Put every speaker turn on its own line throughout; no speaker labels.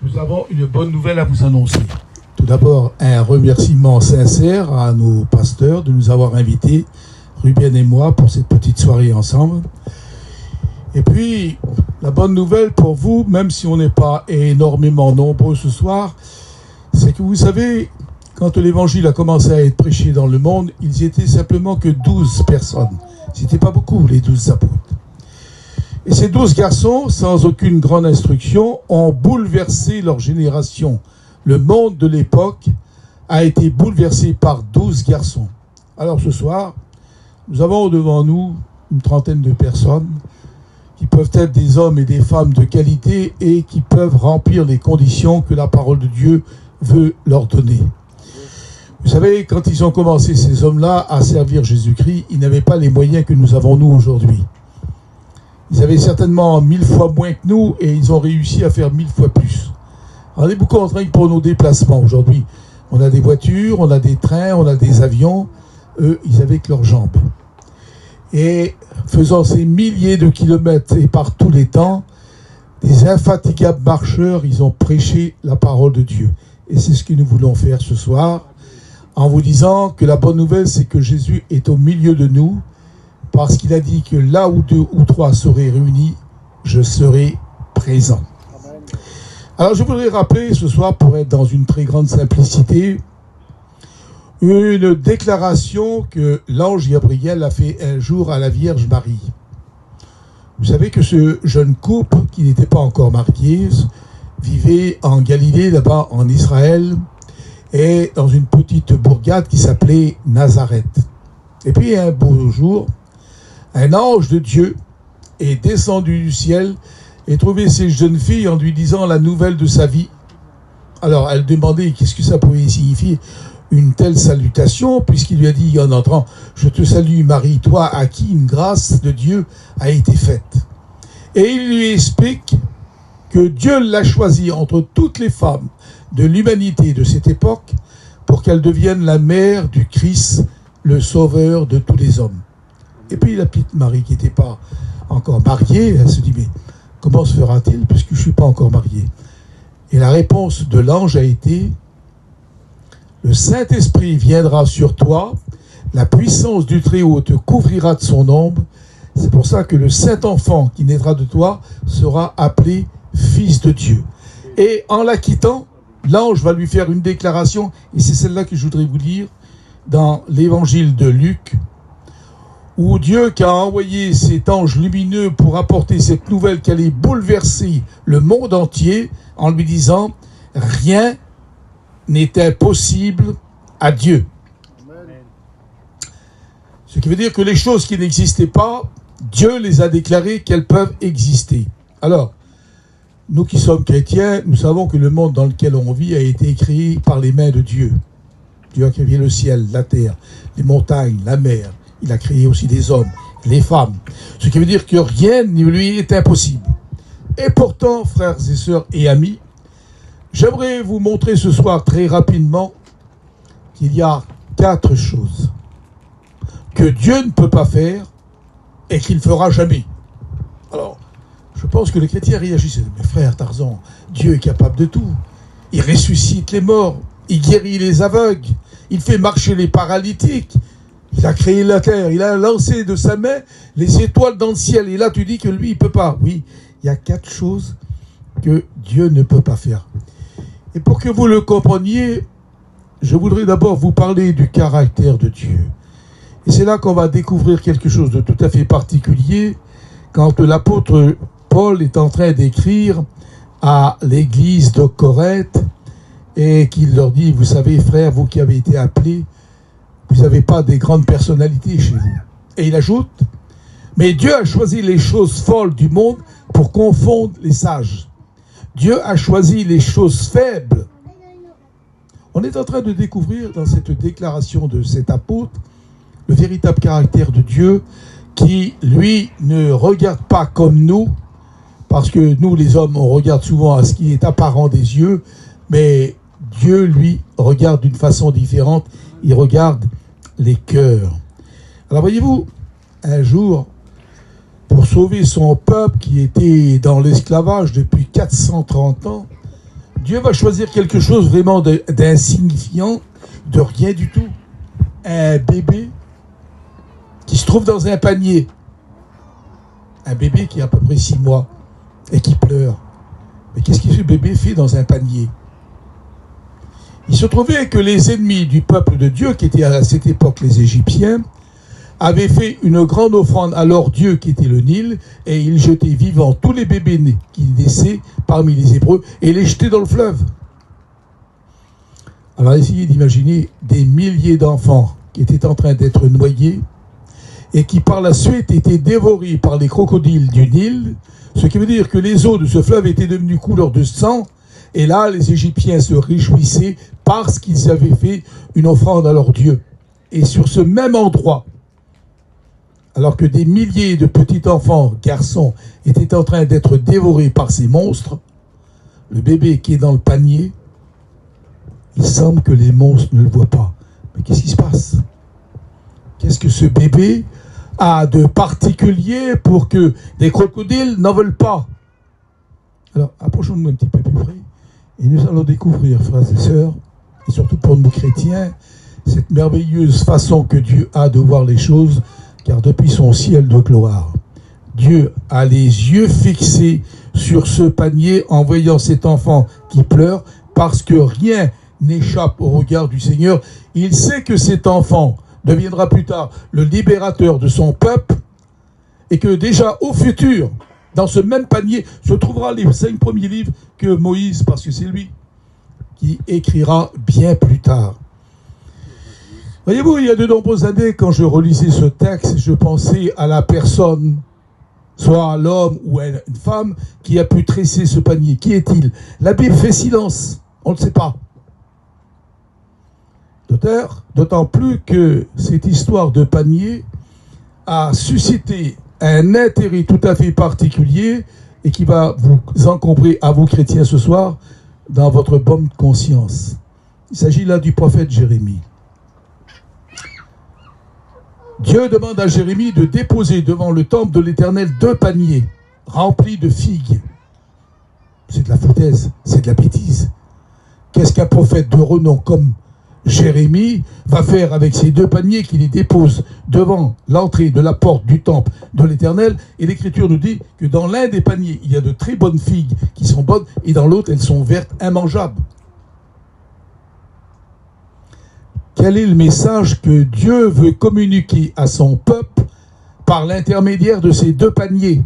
Nous avons une bonne nouvelle à vous annoncer. Tout d'abord, un remerciement sincère à nos pasteurs de nous avoir invités, Ruben et moi, pour cette petite soirée ensemble. Et puis, la bonne nouvelle pour vous, même si on n'est pas énormément nombreux ce soir, c'est que vous savez, quand l'évangile a commencé à être prêché dans le monde, ils étaient simplement que 12 personnes. C'était pas beaucoup, les 12 apôtres. Et ces 12 garçons, sans aucune grande instruction, ont bouleversé leur génération. Le monde de l'époque a été bouleversé par 12 garçons. Alors ce soir, nous avons devant nous une trentaine de personnes qui peuvent être des hommes et des femmes de qualité et qui peuvent remplir les conditions que la parole de Dieu veut leur donner. Vous savez, quand ils ont commencé, ces hommes-là, à servir Jésus-Christ, ils n'avaient pas les moyens que nous avons nous aujourd'hui. Ils avaient certainement 1000 fois moins que nous et ils ont réussi à faire 1000 fois plus. On est beaucoup en train pour nos déplacements aujourd'hui. On a des voitures, on a des trains, on a des avions. Eux, ils avaient que leurs jambes. Et faisant ces milliers de kilomètres et par tous les temps, des infatigables marcheurs, ils ont prêché la parole de Dieu. Et c'est ce que nous voulons faire ce soir, en vous disant que la bonne nouvelle, c'est que Jésus est au milieu de nous, parce qu'il a dit que là où 2 ou 3 seraient réunis, je serai présent. Alors je voudrais rappeler ce soir, pour être dans une très grande simplicité, une déclaration que l'ange Gabriel a fait un jour à la Vierge Marie. Vous savez que ce jeune couple, qui n'était pas encore marié, vivait en Galilée, là-bas en Israël, et dans une petite bourgade qui s'appelait Nazareth. Et puis un beau jour, un ange de Dieu est descendu du ciel et trouvé ces jeunes filles en lui disant la nouvelle de sa vie. Alors elle demandait qu'est-ce que ça pouvait signifier une telle salutation, puisqu'il lui a dit en entrant « Je te salue Marie, toi à qui une grâce de Dieu a été faite. » Et il lui explique que Dieu l'a choisie entre toutes les femmes de l'humanité de cette époque pour qu'elle devienne la mère du Christ, le sauveur de tous les hommes. Et puis la petite Marie qui n'était pas encore mariée, elle se dit « Mais comment se fera-t-il puisque je ne suis pas encore mariée ?» Et la réponse de l'ange a été « Le Saint-Esprit viendra sur toi, la puissance du Très-Haut te couvrira de son ombre. C'est pour ça que le Saint-Enfant qui naîtra de toi sera appelé Fils de Dieu. » Et en la quittant, l'ange va lui faire une déclaration, et c'est celle-là que je voudrais vous lire, dans l'évangile de Luc, où Dieu qui a envoyé cet ange lumineux pour apporter cette nouvelle qui allait bouleverser le monde entier, en lui disant « Rien n'est impossible à Dieu. » Ce qui veut dire que les choses qui n'existaient pas, Dieu les a déclarées qu'elles peuvent exister. Alors, nous qui sommes chrétiens, nous savons que le monde dans lequel on vit a été créé par les mains de Dieu. Dieu a créé le ciel, la terre, les montagnes, la mer. Il a créé aussi des hommes, les femmes. Ce qui veut dire que rien ne lui est impossible. Et pourtant, frères et sœurs et amis, j'aimerais vous montrer ce soir très rapidement qu'il y a 4 choses que Dieu ne peut pas faire et qu'il ne fera jamais. Alors, je pense que les chrétiens réagissent. Mais frère Tarzan, Dieu est capable de tout. Il ressuscite les morts, il guérit les aveugles, il fait marcher les paralytiques. Il a créé la terre, il a lancé de sa main les étoiles dans le ciel. Et là, tu dis que lui, il ne peut pas. Oui, il y a 4 choses que Dieu ne peut pas faire. Et pour que vous le compreniez, je voudrais d'abord vous parler du caractère de Dieu. Et c'est là qu'on va découvrir quelque chose de tout à fait particulier quand l'apôtre Paul est en train d'écrire à l'église de Corinthe et qu'il leur dit, vous savez, frères, vous qui avez été appelés, vous n'avez pas des grandes personnalités chez vous. Et il ajoute, mais Dieu a choisi les choses folles du monde pour confondre les sages. Dieu a choisi les choses faibles. On est en train de découvrir dans cette déclaration de cet apôtre le véritable caractère de Dieu qui, lui, ne regarde pas comme nous, parce que nous, les hommes, on regarde souvent à ce qui est apparent des yeux, mais Dieu, lui, regarde d'une façon différente. Il regarde les cœurs. Alors voyez-vous, un jour, pour sauver son peuple qui était dans l'esclavage depuis 430 ans, Dieu va choisir quelque chose vraiment d'insignifiant, de rien du tout. Un bébé qui se trouve dans un panier. Un bébé qui a à peu près 6 mois et qui pleure. Mais qu'est-ce que ce bébé fait dans un panier? Il se trouvait que les ennemis du peuple de Dieu, qui étaient à cette époque les Égyptiens, avaient fait une grande offrande à leur Dieu qui était le Nil, et ils jetaient vivants tous les bébés nés qui naissaient parmi les Hébreux et les jetaient dans le fleuve. Alors essayez d'imaginer des milliers d'enfants qui étaient en train d'être noyés et qui par la suite étaient dévorés par les crocodiles du Nil, ce qui veut dire que les eaux de ce fleuve étaient devenues couleur de sang, et là les Égyptiens se réjouissaient parce qu'ils avaient fait une offrande à leur Dieu. Et sur ce même endroit, alors que des milliers de petits enfants, garçons, étaient en train d'être dévorés par ces monstres, le bébé qui est dans le panier, il semble que les monstres ne le voient pas. Mais qu'est-ce qui se passe? Qu'est-ce que ce bébé a de particulier pour que des crocodiles n'en veulent pas? Alors, approchons-nous un petit peu plus près et nous allons découvrir, frères et sœurs, et surtout pour nous chrétiens, cette merveilleuse façon que Dieu a de voir les choses, car depuis son ciel de gloire, Dieu a les yeux fixés sur ce panier en voyant cet enfant qui pleure, parce que rien n'échappe au regard du Seigneur. Il sait que cet enfant deviendra plus tard le libérateur de son peuple, et que déjà au futur, dans ce même panier, se trouvera les 5 premiers livres que Moïse, parce que c'est lui qui écrira bien plus tard. Voyez-vous, il y a de nombreuses années, quand je relisais ce texte, je pensais à la personne, soit l'homme ou une femme, qui a pu tresser ce panier. Qui est-il? La Bible fait silence, on ne le sait pas. D'autant plus que cette histoire de panier a suscité un intérêt tout à fait particulier et qui va vous encombrer à vous chrétiens ce soir dans votre bonne conscience. Il s'agit là du prophète Jérémie. Dieu demande à Jérémie de déposer devant le temple de l'Éternel 2 paniers remplis de figues. C'est de la foutaise, c'est de la bêtise. Qu'est-ce qu'un prophète de renom comme Jérémie va faire avec ces 2 paniers qu'il les dépose devant l'entrée de la porte du temple de l'Éternel? Et l'Écriture nous dit que dans l'un des paniers, il y a de très bonnes figues qui sont bonnes, et dans l'autre, elles sont vertes, immangeables. Quel est le message que Dieu veut communiquer à son peuple par l'intermédiaire de ces 2 paniers?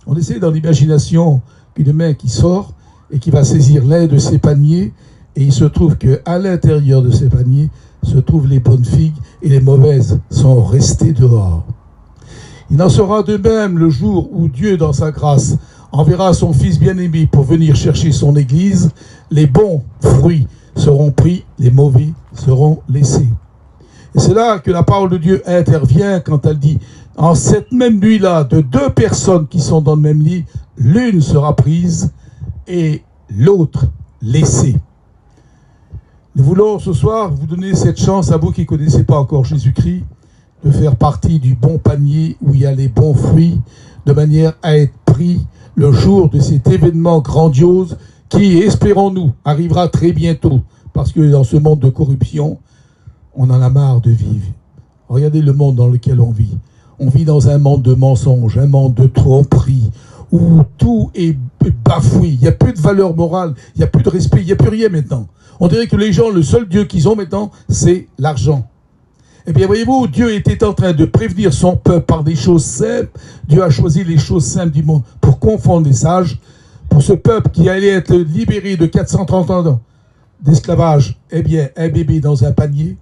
On essaie dans l'imagination qu'une main qui sort et qui va saisir l'un de ces paniers, et il se trouve qu'à l'intérieur de ces paniers se trouvent les bonnes figues et les mauvaises sont restées dehors. Il en sera de même le jour où Dieu, dans sa grâce, enverra son Fils bien-aimé pour venir chercher son Église. Les bons fruits seront pris, les mauvais seront laissés. Et c'est là que la parole de Dieu intervient quand elle dit: en cette même nuit-là, de 2 personnes qui sont dans le même lit, l'une sera prise et l'autre laissée. Nous voulons ce soir vous donner cette chance, à vous qui ne connaissez pas encore Jésus-Christ, de faire partie du bon panier où il y a les bons fruits, de manière à être pris le jour de cet événement grandiose qui, espérons-nous, arrivera très bientôt. Parce que dans ce monde de corruption, on en a marre de vivre. Regardez le monde dans lequel on vit. On vit dans un monde de mensonges, un monde de tromperie, où tout est bafoué. Il n'y a plus de valeur morale, il n'y a plus de respect, il n'y a plus rien maintenant. On dirait que les gens, le seul Dieu qu'ils ont maintenant, c'est l'argent. Eh bien, voyez-vous, Dieu était en train de prévenir son peuple par des choses simples. Dieu a choisi les choses simples du monde pour confondre les sages. Pour ce peuple qui allait être libéré de 430 ans d'esclavage, eh bien, un bébé dans un panier.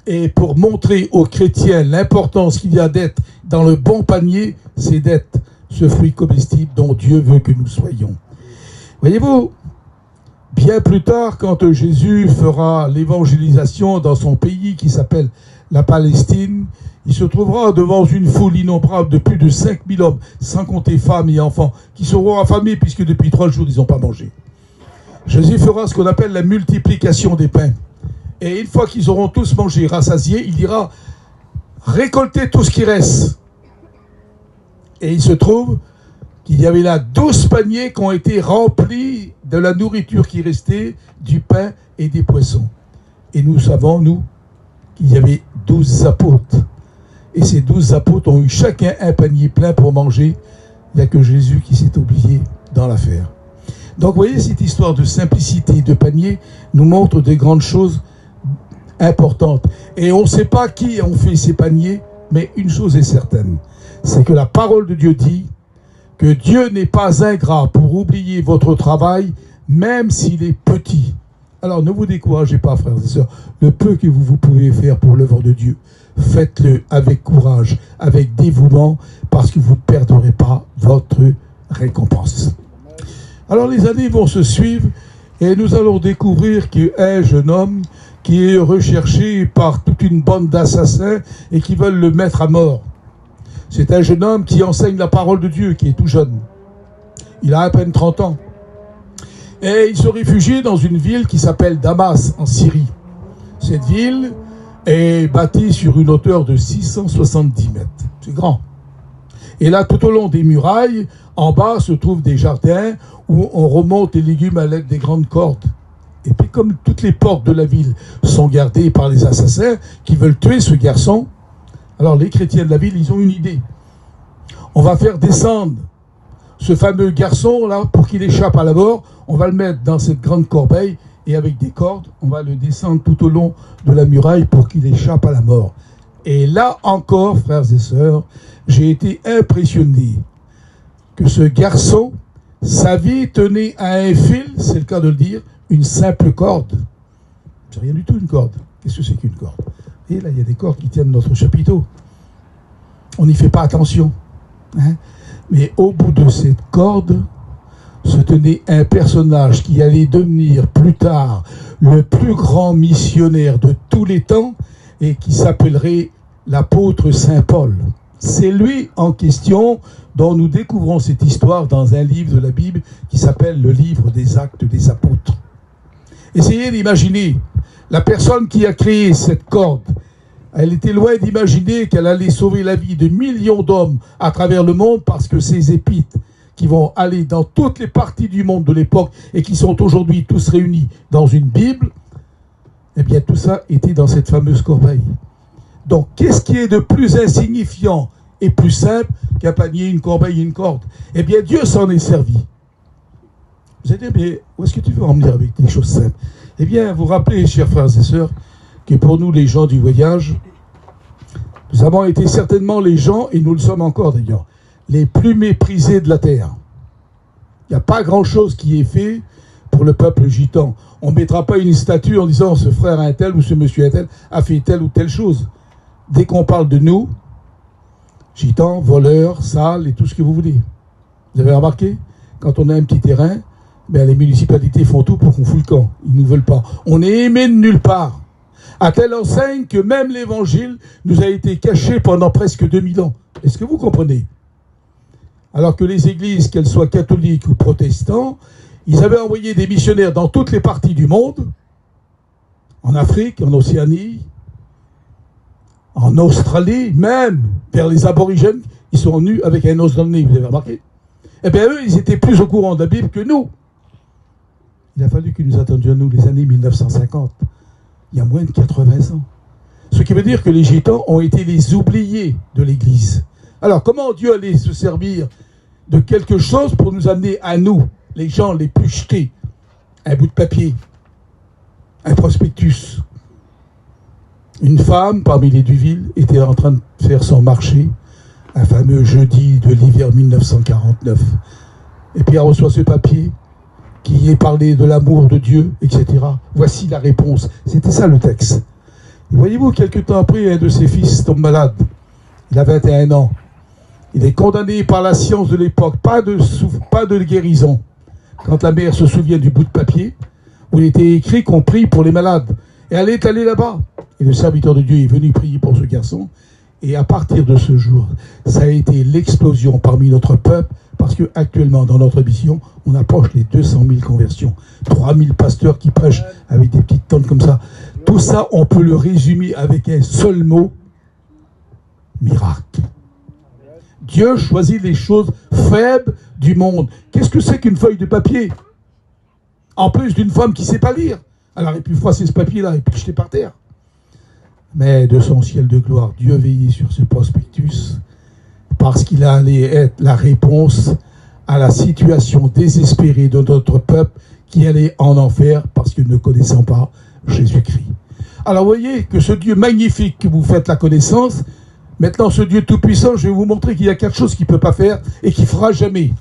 Et pour montrer aux chrétiens l'importance qu'il y a d'être dans le bon panier, c'est d'être ce fruit comestible dont Dieu veut que nous soyons. Voyez-vous, bien plus tard, quand Jésus fera l'évangélisation dans son pays qui s'appelle la Palestine, il se trouvera devant une foule innombrable de plus de 5000 hommes, sans compter femmes et enfants, qui seront affamés puisque depuis 3 jours, ils n'ont pas mangé. Jésus fera ce qu'on appelle la multiplication des pains. Et une fois qu'ils auront tous mangé, rassasiés, il dira: récoltez tout ce qui reste. Et il se trouve qu'il y avait là 12 paniers qui ont été remplis de la nourriture qui restait, du pain et des poissons. Et nous savons, nous, qu'il y avait 12 apôtres. Et ces 12 apôtres ont eu chacun un panier plein pour manger. Il n'y a que Jésus qui s'est oublié dans l'affaire. Donc, vous voyez, cette histoire de simplicité de panier nous montre de grandes choses importantes. Et on ne sait pas qui ont fait ces paniers, mais une chose est certaine, c'est que la parole de Dieu dit que Dieu n'est pas ingrat pour oublier votre travail, même s'il est petit. Alors, ne vous découragez pas, frères et sœurs. Le peu que vous pouvez faire pour l'œuvre de Dieu, faites-le avec courage, avec dévouement, parce que vous ne perdrez pas votre récompense. Alors les années vont se suivre et nous allons découvrir qu'un jeune homme qui est recherché par toute une bande d'assassins et qui veulent le mettre à mort. C'est un jeune homme qui enseigne la parole de Dieu, qui est tout jeune. Il a à peine 30 ans. Et il se réfugie dans une ville qui s'appelle Damas, en Syrie. Cette ville est bâtie sur une hauteur de 670 mètres. C'est grand. Et là, tout au long des murailles, en bas se trouvent des jardins où on remonte les légumes à l'aide des grandes cordes. Et puis comme toutes les portes de la ville sont gardées par les assassins qui veulent tuer ce garçon, alors les chrétiens de la ville, ils ont une idée. On va faire descendre ce fameux garçon-là pour qu'il échappe à la mort. On va le mettre dans cette grande corbeille et avec des cordes, on va le descendre tout au long de la muraille pour qu'il échappe à la mort. Et là encore, frères et sœurs, j'ai été impressionné que ce garçon, sa vie tenait à un fil, c'est le cas de le dire, une simple corde. C'est rien du tout une corde. Qu'est-ce que c'est qu'une corde? Et là, il y a des cordes qui tiennent notre chapiteau. On n'y fait pas attention. Hein? Mais au bout de cette corde se tenait un personnage qui allait devenir plus tard le plus grand missionnaire de tous les temps et qui s'appellerait l'apôtre Saint Paul. C'est lui en question dont nous découvrons cette histoire dans un livre de la Bible qui s'appelle le livre des Actes des Apôtres. Essayez d'imaginer la personne qui a créé cette corde. Elle était loin d'imaginer qu'elle allait sauver la vie de millions d'hommes à travers le monde parce que ces épîtres qui vont aller dans toutes les parties du monde de l'époque et qui sont aujourd'hui tous réunis dans une Bible, eh bien tout ça était dans cette fameuse corbeille. Donc, qu'est-ce qui est de plus insignifiant et plus simple qu'un panier, une corbeille et une corde? Eh bien, Dieu s'en est servi. Vous allez dire, mais où est-ce que tu veux en venir avec des choses simples? Eh bien, vous rappelez, chers frères et sœurs, que pour nous, les gens du voyage, nous avons été certainement les gens, et nous le sommes encore d'ailleurs, les plus méprisés de la terre. Il n'y a pas grand-chose qui est fait pour le peuple gitan. On ne mettra pas une statue en disant ce frère un tel ou ce monsieur un tel a fait telle ou telle chose. Dès qu'on parle de nous, gitans, voleurs, sales et tout ce que vous voulez. Vous avez remarqué? Quand on a un petit terrain, ben les municipalités font tout pour qu'on fout le camp. Ils ne nous veulent pas. On est aimé de nulle part. À telle enseigne que même l'évangile nous a été caché pendant presque 2000 ans. Est-ce que vous comprenez? Alors que les églises, qu'elles soient catholiques ou protestants, ils avaient envoyé des missionnaires dans toutes les parties du monde, en Afrique, en Océanie, en Australie, même vers les aborigènes, ils sont venus avec un os dans le nez, vous avez remarqué? Eh bien eux, ils étaient plus au courant de la Bible que nous. Il a fallu que nous attendions, nous, les années 1950, il y a moins de 80 ans. Ce qui veut dire que les gitans ont été les oubliés de l'Église. Alors, comment Dieu allait se servir de quelque chose pour nous amener à nous, les gens les plus jetés? Un bout de papier, un prospectus. Une femme, parmi les Duville, était en train de faire son marché, un fameux jeudi de l'hiver 1949. Et puis elle reçoit ce papier qui est parlé de l'amour de Dieu, etc. Voici la réponse. C'était ça le texte. Et voyez-vous, quelque temps après, un de ses fils tombe malade. Il a 21 ans. Il est condamné par la science de l'époque. Pas de guérison. Quand la mère se souvient du bout de papier, où il était écrit qu'on prie pour les malades. Et elle est allée là-bas. Et le serviteur de Dieu est venu prier pour ce garçon. Et à partir de ce jour, ça a été l'explosion parmi notre peuple, parce qu'actuellement, dans notre mission, on approche les 200 000 conversions. 3 000 pasteurs qui prêchent avec des petites tentes comme ça. Tout ça, on peut le résumer avec un seul mot: miracle. Dieu choisit les choses faibles du monde. Qu'est-ce que c'est qu'une feuille de papier? En plus d'une femme qui ne sait pas lire. Elle aurait pu froisser ce papier-là et puis jeter par terre. Mais de son ciel de gloire, Dieu veillait sur ce prospectus parce qu'il allait être la réponse à la situation désespérée de notre peuple qui allait en enfer parce qu'il ne connaissait pas Jésus-Christ. Alors vous voyez que ce Dieu magnifique que vous faites la connaissance, maintenant ce Dieu tout-puissant, je vais vous montrer qu'il y a 4 choses qu'il ne peut pas faire et qu'il ne fera jamais.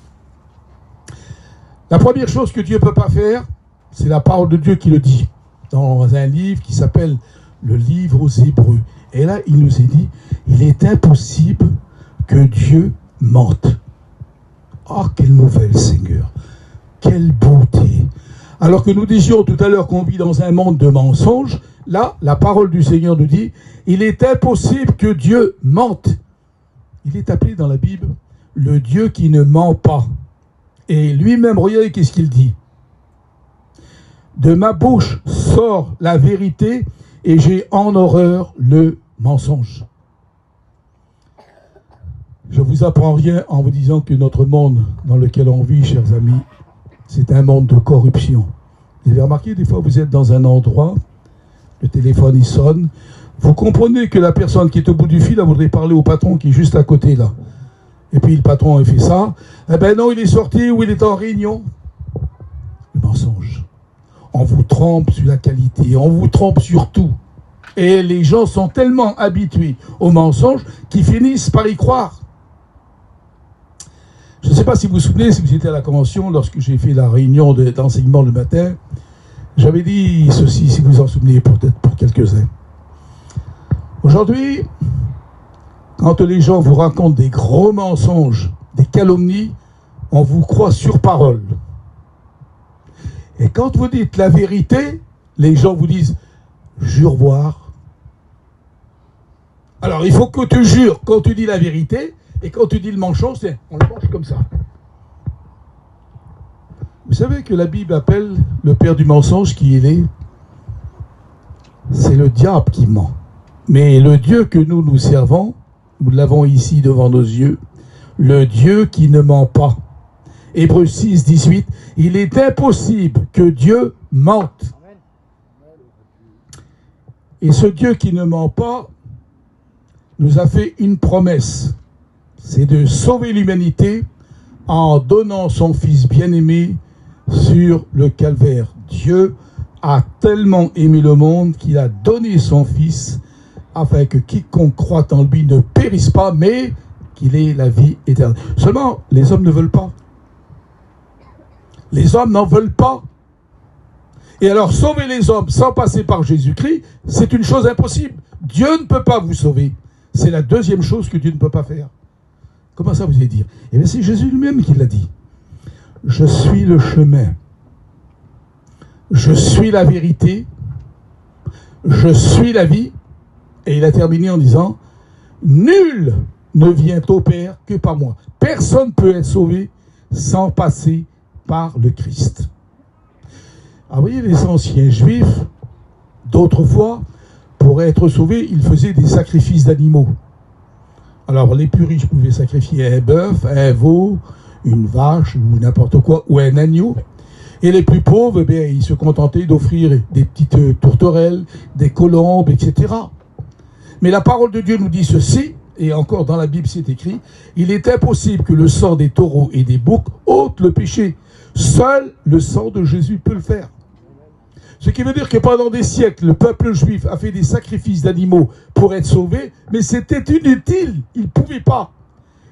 La première chose que Dieu ne peut pas faire, c'est la parole de Dieu qui le dit, dans un livre qui s'appelle le livre aux Hébreux. Et là, il nous est dit, il est impossible que Dieu mente. Oh, quelle nouvelle, Seigneur. Quelle beauté. Alors que nous disions tout à l'heure qu'on vit dans un monde de mensonges, là, la parole du Seigneur nous dit, il est impossible que Dieu mente. Il est appelé dans la Bible le Dieu qui ne ment pas. Et lui-même, regardez qu'est-ce qu'il dit. De ma bouche sort la vérité et j'ai en horreur le mensonge. Je ne vous apprends rien en vous disant que notre monde dans lequel on vit, chers amis, c'est un monde de corruption. Vous avez remarqué, des fois vous êtes dans un endroit, le téléphone il sonne, vous comprenez que la personne qui est au bout du fil, elle voudrait parler au patron qui est juste à côté là. Et puis le patron a fait ça, eh ben non, il est sorti ou il est en réunion. Le mensonge. On vous trompe sur la qualité, on vous trompe sur tout. Et les gens sont tellement habitués au mensonge qu'ils finissent par y croire. Je ne sais pas si vous vous souvenez, si vous étiez à la convention, lorsque j'ai fait la réunion d'enseignement le matin, j'avais dit ceci, si vous vous en souvenez peut-être pour quelques-uns. Aujourd'hui, quand les gens vous racontent des gros mensonges, des calomnies, on vous croit sur parole. Et quand vous dites la vérité, les gens vous disent « jure voir ». Alors il faut que tu jures quand tu dis la vérité, et quand tu dis le mensonge, on le mange comme ça. Vous savez que la Bible appelle le père du mensonge qui il est? C'est le diable qui ment. Mais le Dieu que nous servons, nous l'avons ici devant nos yeux, le Dieu qui ne ment pas. Hébreux 6, 18, il est impossible que Dieu mente. Et ce Dieu qui ne ment pas nous a fait une promesse. C'est de sauver l'humanité en donnant son Fils bien-aimé sur le calvaire. Dieu a tellement aimé le monde qu'il a donné son Fils afin que quiconque croit en lui ne périsse pas, mais qu'il ait la vie éternelle. Seulement, les hommes ne veulent pas. Les hommes n'en veulent pas. Et alors, sauver les hommes sans passer par Jésus-Christ, c'est une chose impossible. Dieu ne peut pas vous sauver. C'est la deuxième chose que Dieu ne peut pas faire. Comment ça vous allez dire? Eh bien, c'est Jésus lui-même qui l'a dit. Je suis le chemin. Je suis la vérité. Je suis la vie. Et il a terminé en disant, nul ne vient au Père que par moi. Personne ne peut être sauvé sans passer par le Christ. Ah, vous voyez, les anciens juifs, d'autrefois, pour être sauvés, ils faisaient des sacrifices d'animaux. Alors, les plus riches pouvaient sacrifier un bœuf, un veau, une vache, ou n'importe quoi, ou un agneau. Et les plus pauvres, eh bien, ils se contentaient d'offrir des petites tourterelles, des colombes, etc. Mais la parole de Dieu nous dit ceci, et encore dans la Bible c'est écrit, il est impossible que le sang des taureaux et des boucs ôte le péché. Seul le sang de Jésus peut le faire. Ce qui veut dire que pendant des siècles, le peuple juif a fait des sacrifices d'animaux pour être sauvé, mais c'était inutile, il ne pouvait pas.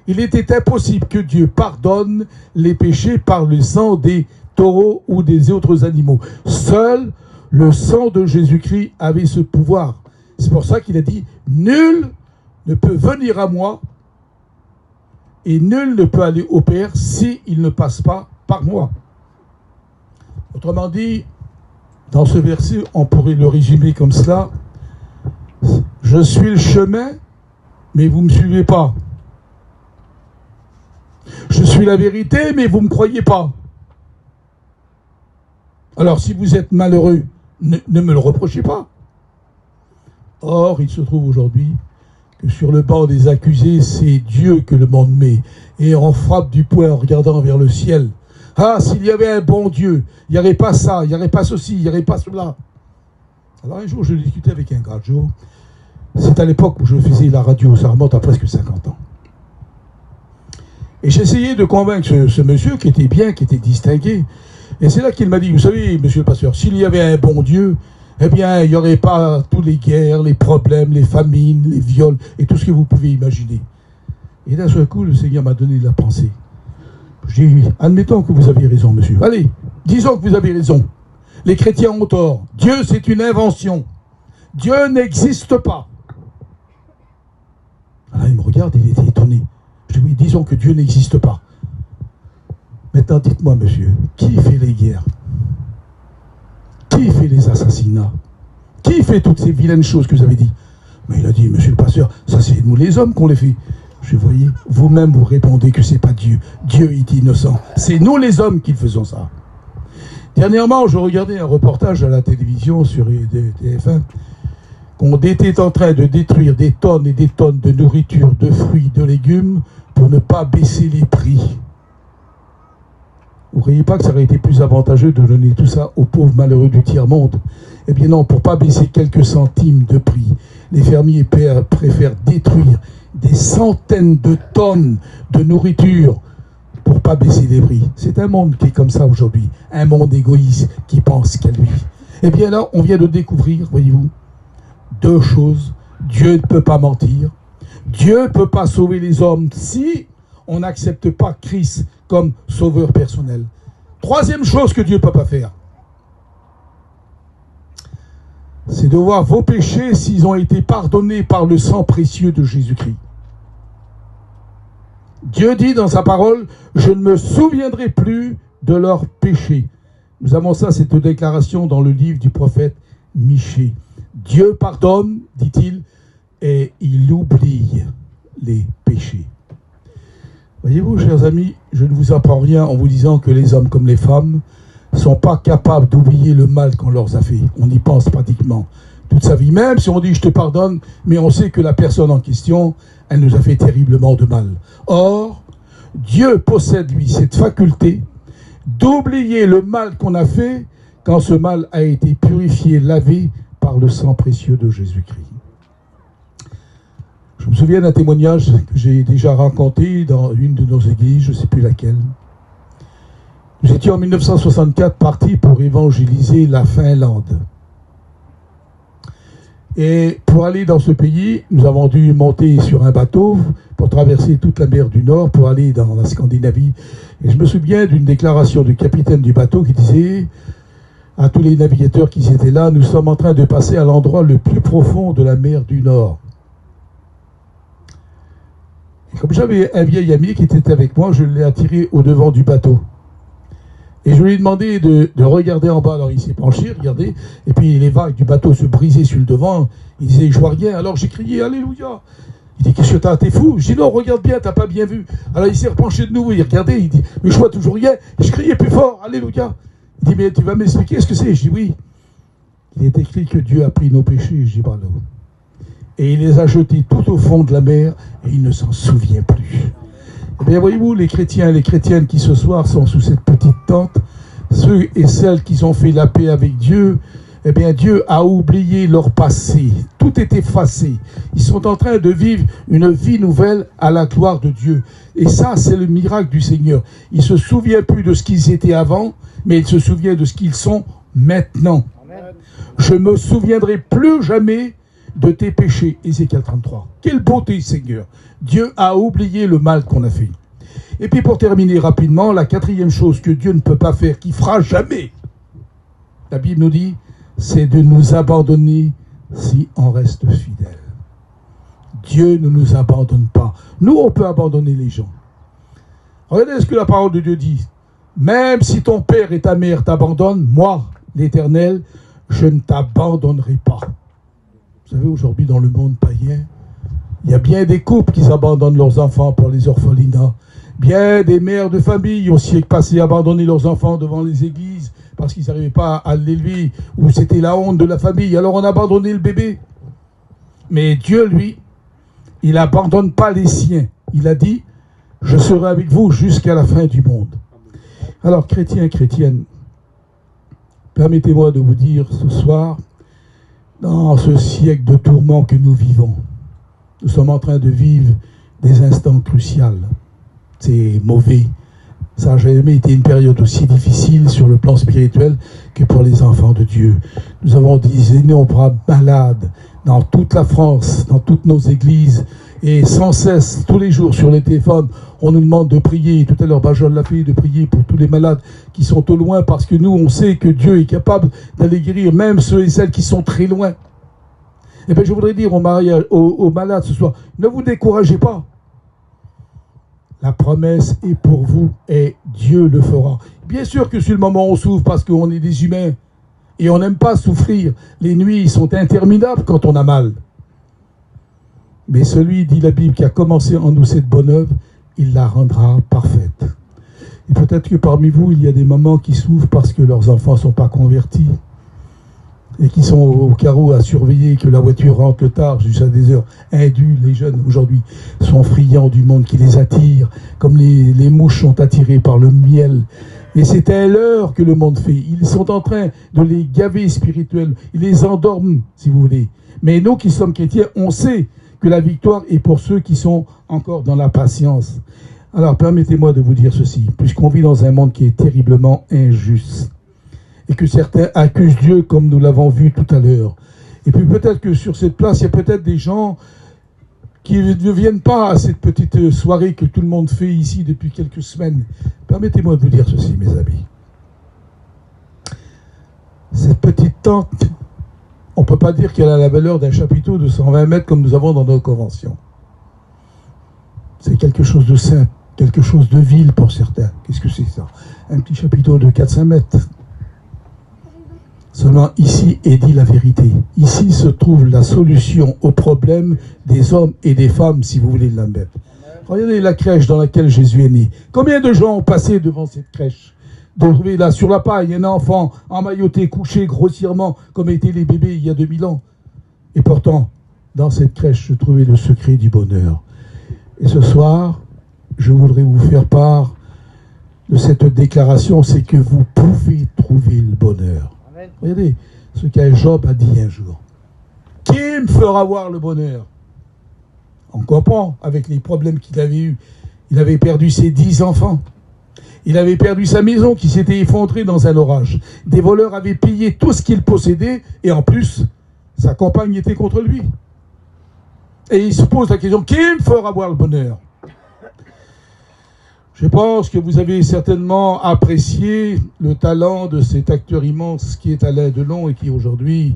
Il était impossible que Dieu pardonne les péchés par le sang des taureaux ou des autres animaux. Seul le sang de Jésus-Christ avait ce pouvoir. C'est pour ça qu'il a dit, nul ne peut venir à moi et nul ne peut aller au Père s'il ne passe pas par moi. Autrement dit, dans ce verset, on pourrait le résumer comme cela. Je suis le chemin, mais vous ne me suivez pas. Je suis la vérité, mais vous ne me croyez pas. Alors, si vous êtes malheureux, ne me le reprochez pas. Or, il se trouve aujourd'hui que sur le banc des accusés, c'est Dieu que le monde met. Et on frappe du poing en regardant vers le ciel. Ah, s'il y avait un bon Dieu, il n'y aurait pas ça, il n'y aurait pas ceci, il n'y aurait pas cela. Alors un jour, je discutais avec un gars, Joe. C'est à l'époque où je faisais la radio, ça remonte à presque 50 ans. Et j'essayais de convaincre ce monsieur qui était bien, qui était distingué. Et c'est là qu'il m'a dit, vous savez, monsieur le pasteur, s'il y avait un bon Dieu, eh bien, il n'y aurait pas toutes les guerres, les problèmes, les famines, les viols, et tout ce que vous pouvez imaginer. Et d'un seul coup, le Seigneur m'a donné la pensée. J'ai dit, admettons que vous aviez raison, monsieur. Allez, disons que vous avez raison. Les chrétiens ont tort. Dieu, c'est une invention. Dieu n'existe pas. Alors il me regarde, il était étonné. Je dis, oui, disons que Dieu n'existe pas. Maintenant, dites-moi, monsieur, qui fait les guerres? Qui fait les assassinats? Qui fait toutes ces vilaines choses que vous avez dit? Mais il a dit, monsieur le pasteur, ça c'est nous les hommes qu'on les fait. Je voyais, vous-même vous répondez que c'est pas Dieu. Dieu est innocent. C'est nous les hommes qui faisons ça. Dernièrement, je regardais un reportage à la télévision sur TF1 qu'on était en train de détruire des tonnes et des tonnes de nourriture, de fruits, de légumes pour ne pas baisser les prix. Vous ne croyez pas que ça aurait été plus avantageux de donner tout ça aux pauvres malheureux du tiers-monde? Eh bien non, pour ne pas baisser quelques centimes de prix, les fermiers préfèrent détruire des centaines de tonnes de nourriture pour ne pas baisser les prix. C'est un monde qui est comme ça aujourd'hui, un monde égoïste qui pense qu'à lui. Eh bien là, on vient de découvrir, voyez-vous, deux choses. Dieu ne peut pas mentir. Dieu ne peut pas sauver les hommes si on n'accepte pas Christ comme sauveur personnel. Troisième chose que Dieu ne peut pas faire, c'est de voir vos péchés s'ils ont été pardonnés par le sang précieux de Jésus-Christ. Dieu dit dans sa parole, je ne me souviendrai plus de leurs péchés. Nous avons ça, cette déclaration dans le livre du prophète Michée. Dieu pardonne, dit-il, et il oublie les péchés. Voyez-vous, chers amis, je ne vous apprends rien en vous disant que les hommes comme les femmes ne sont pas capables d'oublier le mal qu'on leur a fait. On y pense pratiquement toute sa vie. Même si on dit je te pardonne, mais on sait que la personne en question, elle nous a fait terriblement de mal. Or, Dieu possède, lui, cette faculté d'oublier le mal qu'on a fait quand ce mal a été purifié, lavé par le sang précieux de Jésus-Christ. Je me souviens d'un témoignage que j'ai déjà raconté dans une de nos églises, je ne sais plus laquelle. Nous étions en 1964 partis pour évangéliser la Finlande. Et pour aller dans ce pays, nous avons dû monter sur un bateau pour traverser toute la mer du Nord pour aller dans la Scandinavie. Et je me souviens d'une déclaration du capitaine du bateau qui disait à tous les navigateurs qui étaient là, nous sommes en train de passer à l'endroit le plus profond de la mer du Nord. Et comme j'avais un vieil ami qui était avec moi, je l'ai attiré au devant du bateau. Et je lui ai demandé de regarder en bas. Alors il s'est penché, regardez, et puis les vagues du bateau se brisaient sur le devant. Il disait, je vois rien. Alors j'ai crié, Alléluia. Il dit, qu'est-ce que t'as, t'es fou? Je dis, non, regarde bien, t'as pas bien vu. Alors il s'est repenché de nouveau, il regardait, il dit, mais je vois toujours rien. Et je criais plus fort, Alléluia. Il dit, mais tu vas m'expliquer ce que c'est? Je dis, oui. Il est écrit que Dieu a pris nos péchés. Je dis, bah non. Et il les a jetés tout au fond de la mer, et il ne s'en souvient plus. Eh bien, voyez-vous, les chrétiens et les chrétiennes qui ce soir sont sous cette petite tente, ceux et celles qui ont fait la paix avec Dieu, eh bien, Dieu a oublié leur passé. Tout est effacé. Ils sont en train de vivre une vie nouvelle à la gloire de Dieu. Et ça, c'est le miracle du Seigneur. Il ne se souvient plus de ce qu'ils étaient avant, mais il se souvient de ce qu'ils sont maintenant. Amen. Je ne me souviendrai plus jamais de tes péchés. Ézéchiel 33. Quelle beauté, Seigneur. Dieu a oublié le mal qu'on a fait. Et puis pour terminer rapidement, la quatrième chose que Dieu ne peut pas faire, qu'il fera jamais, la Bible nous dit, c'est de nous abandonner si on reste fidèle. Dieu ne nous abandonne pas. Nous, on peut abandonner les gens. Regardez ce que la parole de Dieu dit. Même si ton père et ta mère t'abandonnent, moi, l'Éternel, je ne t'abandonnerai pas. Vous savez, aujourd'hui, dans le monde païen, il y a bien des couples qui abandonnent leurs enfants pour les orphelinats. Bien des mères de famille ont aussi passé à abandonner leurs enfants devant les églises parce qu'ils n'arrivaient pas à l'élever, ou c'était la honte de la famille. Alors on a abandonné le bébé. Mais Dieu, lui, Il n'abandonne pas les siens. Il a dit, je serai avec vous jusqu'à la fin du monde. Alors, chrétiens, chrétiennes, permettez-moi de vous dire ce soir, dans ce siècle de tourments que nous vivons, nous sommes en train de vivre des instants cruciaux. C'est mauvais. Ça n'a jamais été une période aussi difficile sur le plan spirituel que pour les enfants de Dieu. Nous avons des innombrables malades dans toute la France, dans toutes nos églises, et sans cesse, tous les jours sur les téléphones, on nous demande de prier. Tout à l'heure, Bajol l'a fait, de prier pour tous les malades qui sont au loin, parce que nous, on sait que Dieu est capable d'aller guérir même ceux et celles qui sont très loin. Eh bien, je voudrais dire aux malades ce soir, ne vous découragez pas. La promesse est pour vous et Dieu le fera. Bien sûr que sur le moment on souffre parce qu'on est des humains et on n'aime pas souffrir. Les nuits sont interminables quand on a mal. Mais celui, dit la Bible, qui a commencé en nous cette bonne œuvre, il la rendra parfaite. Et peut-être que parmi vous, il y a des mamans qui souffrent parce que leurs enfants ne sont pas convertis et qui sont au carreau à surveiller que la voiture rentre tard jusqu'à des heures indues. Les jeunes aujourd'hui sont friands du monde qui les attire, comme les mouches sont attirées par le miel. Et c'est un leurre que le monde fait. Ils sont en train de les gaver spirituellement. Ils les endorment, si vous voulez. Mais nous qui sommes chrétiens, on sait que la victoire est pour ceux qui sont encore dans la patience. Alors permettez-moi de vous dire ceci, puisqu'on vit dans un monde qui est terriblement injuste, et que certains accusent Dieu comme nous l'avons vu tout à l'heure. Et puis peut-être que sur cette place, il y a peut-être des gens qui ne viennent pas à cette petite soirée que tout le monde fait ici depuis quelques semaines. Permettez-moi de vous dire ceci, mes amis. Cette petite tente, on ne peut pas dire qu'elle a la valeur d'un chapiteau de 120 mètres comme nous avons dans nos conventions. C'est quelque chose de simple, quelque chose de vil pour certains. Qu'est-ce que c'est ça? Un petit chapiteau de 4-5 mètres. Seulement ici est dit la vérité. Ici se trouve la solution aux problèmes des hommes et des femmes, si vous voulez la mettre. Regardez la crèche dans laquelle Jésus est né. Combien de gens ont passé devant cette crèche? De trouver là sur la paille un enfant emmailloté, couché grossièrement, comme étaient les bébés il y a 2000 ans. Et pourtant, dans cette crèche se trouvait le secret du bonheur. Et ce soir, je voudrais vous faire part de cette déclaration, c'est que vous pouvez trouver le bonheur. Amen. Regardez ce qu'un Job a dit un jour. Qui me fera voir le bonheur? On comprend avec les problèmes qu'il avait eus. Il avait perdu ses 10 enfants. Il avait perdu sa maison qui s'était effondrée dans un orage. Des voleurs avaient pillé tout ce qu'il possédait et en plus, sa compagne était contre lui. Et il se pose la question, qui me fera voir le bonheur? Je pense que vous avez certainement apprécié le talent de cet acteur immense qui est Alain Delon et qui aujourd'hui,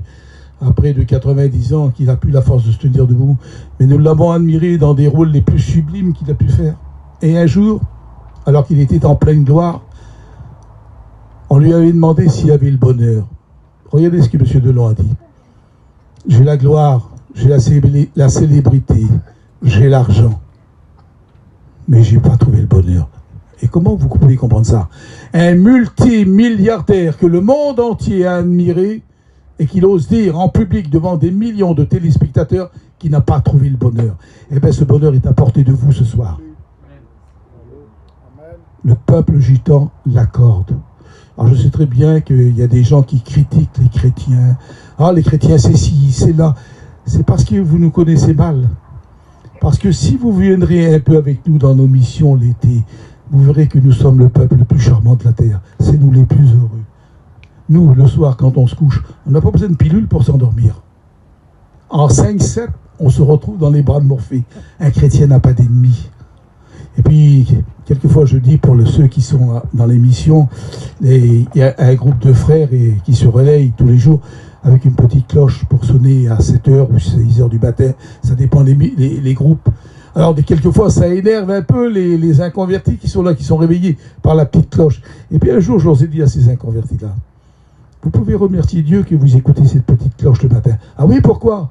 à près de 90 ans, qui n'a plus la force de se tenir debout, mais nous l'avons admiré dans des rôles les plus sublimes qu'il a pu faire. Et un jour, alors qu'il était en pleine gloire, on lui avait demandé s'il avait le bonheur. Regardez ce que M. Delon a dit. J'ai la gloire, j'ai la célébrité, j'ai l'argent, mais je n'ai pas trouvé le bonheur. Et comment vous pouvez comprendre ça? Un multimilliardaire que le monde entier a admiré et qu'il ose dire en public devant des millions de téléspectateurs qu'il n'a pas trouvé le bonheur. Eh bien, ce bonheur est à portée de vous ce soir. Le peuple gitan l'accorde. Alors je sais très bien qu'il y a des gens qui critiquent les chrétiens. Ah, les chrétiens, c'est ci, c'est là. C'est parce que vous nous connaissez mal. Parce que si vous viendrez un peu avec nous dans nos missions l'été, vous verrez que nous sommes le peuple le plus charmant de la terre. C'est nous les plus heureux. Nous, le soir, quand on se couche, on n'a pas besoin de pilule pour s'endormir. En 5-7, on se retrouve dans les bras de Morphée. Un chrétien n'a pas d'ennemis. Et puis, quelquefois, je dis pour ceux qui sont dans l'émission, il y a un groupe de frères qui se relayent tous les jours avec une petite cloche pour sonner à 7h ou 6h du matin. Ça dépend les groupes. Alors, quelquefois, ça énerve un peu les inconvertis qui sont là, qui sont réveillés par la petite cloche. Et puis un jour, je leur ai dit à ces inconvertis-là, vous pouvez remercier Dieu que vous écoutez cette petite cloche le matin. Ah oui, pourquoi?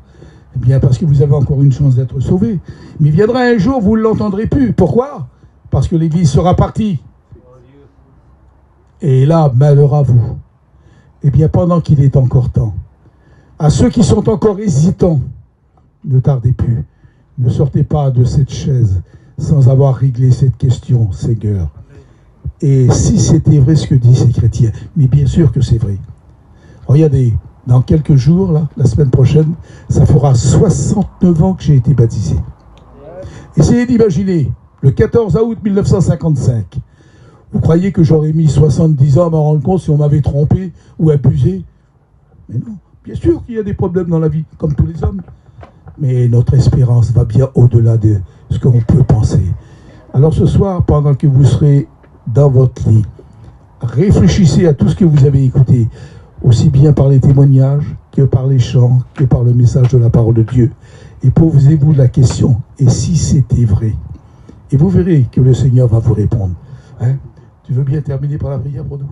Eh bien, parce que vous avez encore une chance d'être sauvés. Mais il viendra un jour, vous ne l'entendrez plus. Pourquoi? Parce que l'Église sera partie. Et là, malheur à vous. Eh bien, pendant qu'il est encore temps, à ceux qui sont encore hésitants, ne tardez plus. Ne sortez pas de cette chaise sans avoir réglé cette question, Seigneur. Et si c'était vrai ce que disent ces chrétiens, mais bien sûr que c'est vrai. Regardez, dans quelques jours, là, la semaine prochaine, ça fera 69 ans que j'ai été baptisé. Essayez d'imaginer, le 14 août 1955, vous croyez que j'aurais mis 70 ans à m'en rendre compte si on m'avait trompé ou abusé? Mais non, bien sûr qu'il y a des problèmes dans la vie, comme tous les hommes. Mais notre espérance va bien au-delà de ce qu'on peut penser. Alors ce soir, pendant que vous serez dans votre lit, réfléchissez à tout ce que vous avez écouté, aussi bien par les témoignages que par les chants, que par le message de la parole de Dieu. Et posez-vous la question, et si c'était vrai? Et vous verrez que le Seigneur va vous répondre. Hein? Tu veux bien terminer par la prière pour nous?